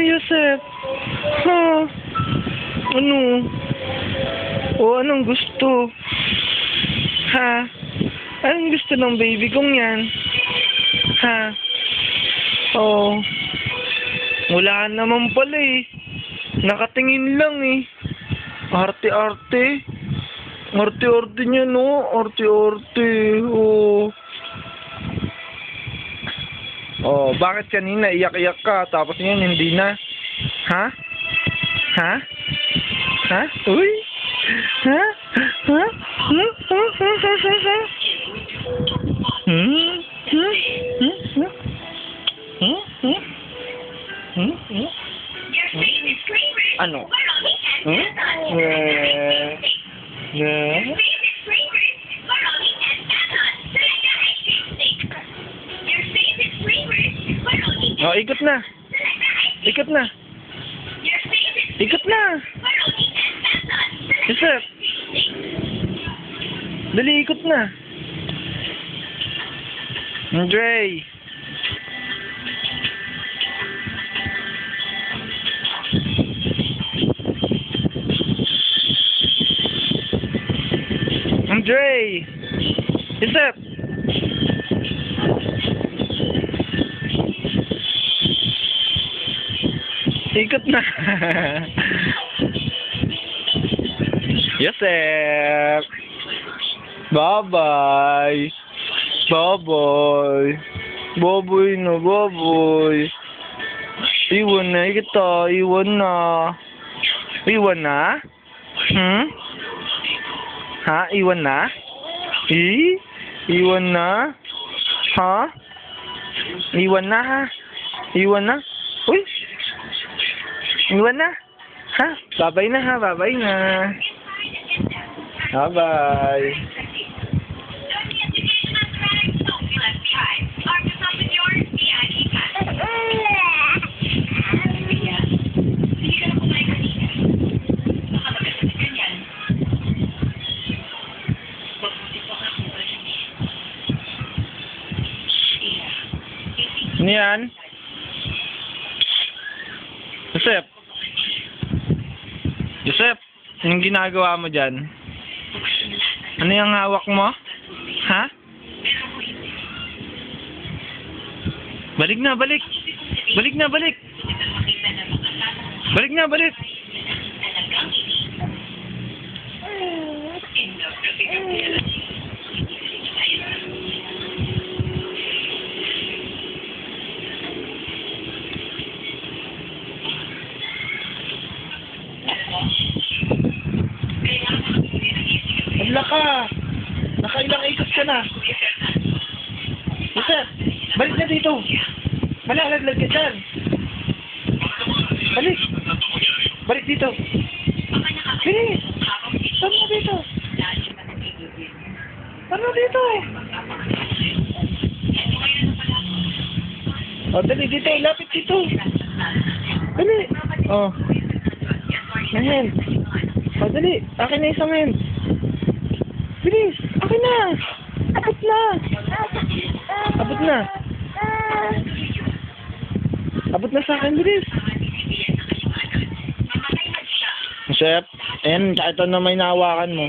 Yosef? Ha? Ano? O, anong gusto? Ha? Anong gusto ng baby kong yan? Ha? Oh. Wala naman pala eh. Nakatingin lang eh. Arte-arte. Arte-arte niya, no? Arte-arte. Oh. Oh, bakit kanina iyak-iyak ka tapos ngayon hindi na? Ha? Ha? Ha? Uy? Ha? Ha? Hmm? Hmm? Hmm? Hmm? Hmm? Hmm? Hmm? Hmm? Hmm? Hmm? Hmm? Ano? Hmm? Oh, ikot na. Ikot na. Ikot na. Yosef. Dali, ikot na. Andre. Andre. Yosef. Ikot na. Yosef. Bye-bye. Bye-bye. Bye-bye na, bye-bye. Iwan na kita. Iwan na. Iwan na? Hmm? Ha? Iwan na? Iwan na? Ha? Iwan na ha? Iwan na? Uy! Iwan na? Ha? Babay na ha? Babay na. Bye-bye. Ano yan? Yosef? Yosef? Anong ginagawa mo dyan? Ano yung hawak mo? Ha? Balik na, balik! Balik na, balik! Balik na, balik! Wala ka! Nakailang ikot ka na! Yosef! Balik na dito! Malalaglag ka dyan! Balik! Balik dito! Bilis! Tara na dito! Tara na dito! O, dali dito! Lapit dito! Dali! O! Ngayon! O, dali! Akin na isang ngayon! Bilis! Akin na! Abot na! Abot na! Abot na sa akin, bilis! Chef, ayan, ito na may nahawakan mo.